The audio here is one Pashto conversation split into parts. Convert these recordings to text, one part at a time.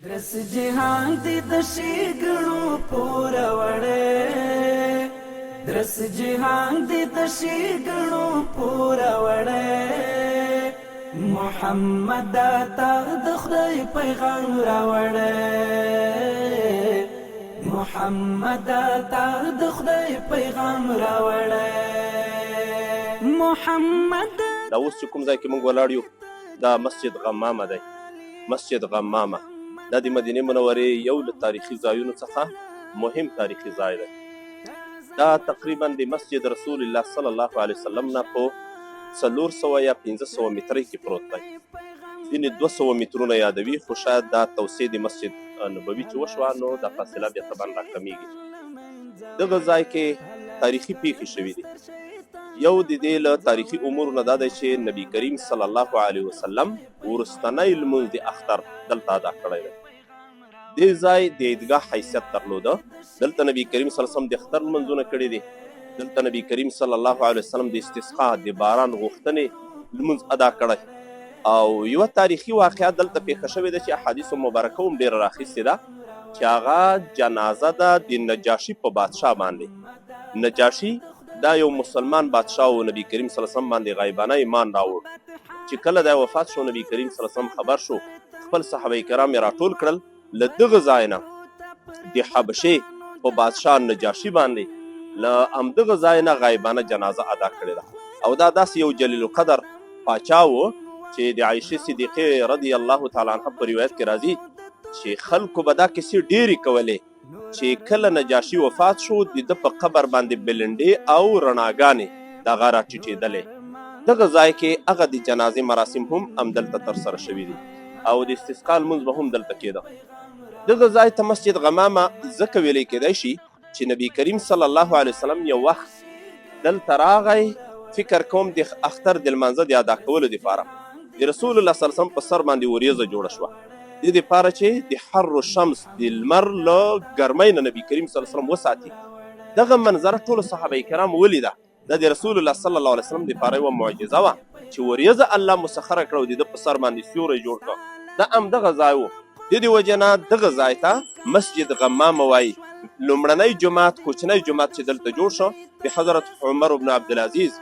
درس جهان دی د شګړو پورا وړه درس جهان دی د شګړو پورا وړه محمد تا د خدای پیغام راوړه محمد تا د خدای پیغام راوړه محمد دا اوس چې کوم ځای کې موږ ولاړ یو دا مسجد غمامه دی. مسجد غمامه دا د مدینه منورې یو له تاریخي ځایونو څخه مهم تاریخي ځای دی. دا تقریبا د مسجد رسول الله صلی الله علیه وسلم نه په 400 یا 500 مترۍ کې پروت دی. ځینې 200 مترونه یادوي، خو شاید دا توسعه د مسجد نبوي چې وشوه نو دا فاصله بیا طبعا راکمیږي. دغه ځای کې تاریخي پیښې شوي دي. یو د دې له تاریخي امورو نه دا دی چې نبی کریم صلی الله علیه وسلم وروستنی لمونځ د اختر دلته ادا کړی دی. دې ځای د عیدګاه حیثیت درلوده. دلته نبی کریم صلی الله علیه وسلم د اختر لمونځونه کړي دي. دلته نبی کریم صلی الله علیه وسلم د استسقا د باران غوښتنې لمونځ ادا کړی. او یوه تاریخي واقعه دلته پیښه شوې ده چې احادیثو مبارکه هم ډېره راخیستې ده چې هغه جنازه ده د نجاشي په بادشاه باندې. نجاشي دا یو مسلمان بادشاه و، نبی کریم صلی الله علیه وسلم باندې غیبانه ایمان راوړ. چې کله دا وفات شو نبی کریم صلی الله علیه وسلم خبر شو، خپل صحابه کرام یې راټول کړل، له دغه ځای نه د حبشې په بادشاه نجاشي باندې له همدغه ځای نه غیبانه جنازه ادا کړې ده. او دا داسې یو جلیل القدر پاچا و چې د عایشې صدیقې رضی الله تعالی عنها په روایت کې راځي چې خلکو به دا کیسې ډېرې کولې چې کله نجاشي وفات شو د ده په قبر باندې بلنډې او رڼاګانې دغه راټیټېدلې. دغه ځای کې هغه د جنازې مراسم هم همدلته ترسره شوي دي او د استسقا لمونځ به هم دلته کېده. دغه ځای ته مسجد غمامه ځکه ویلی کېدی شي چې نبی کریم صلی الله علیه وسلم یو وخت دلته راغی، فکر کوم د اختر د لمانځه د ادا کولو دپاره د رسول الله صلی الله علیه وسلم په سر باندې وریځه جوړه شوه، دې دپاره چې د حر شمس د لمر له ګرمۍ نه نبی کریم صلی الله علیه وسلم وساتي. دغه منظره ټولو صحابه کرامو ولیده. دا د رسول الله صلی الله علیه وسلم دپاره یوه معجزه وه چې وریځه الله مسخره کړه او د ده په سر باندې سیوری جوړ کړه. دا همدغه ځای و. د دې وجې نه دغه ځای ته مسجد غمامه وایي. لومړنی جومات، کوچنی جومات چې دلته جوړ شو د حضرت عمر بن عبدالعزیز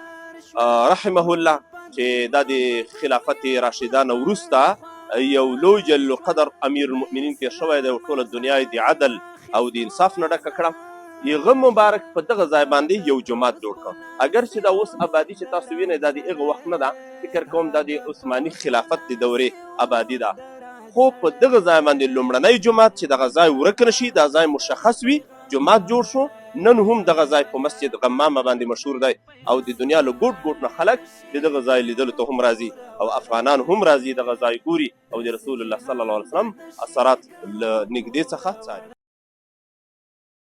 رحمه الله چې دا د خلافت راشده نه وروسته یو لوی جلیل القدر امیر المؤمنین تېر شوی دی او ټوله دنیا یې د عدل او د انصاف نه ډکه کړه. هغه مبارک په دغه ځای باندې یو جومات جوړ کړ. اگر چې دا اوس آبادي چې تاسو وینئ دا د هغه وخت نه ده، فکر کوم دا د عثماني خلافت د دورې آبادي ده. خو په دغه ځای باندې لومړنی جومات چې دغه ځای ورک نه شي، دا ځای مشخص وي، جومات جوړ شو. نن هم دغه ځای په مسجد غمامه باندې مشهور دی او د دنیا له ګوټ ګوټ نه خلک د دغه ځای لیدلو ته هم راځي او افغانان هم راځي دغه ځای ګوري او د رسول الله صلی الله علیه وسلم اثرات له نږدې څخه څاري.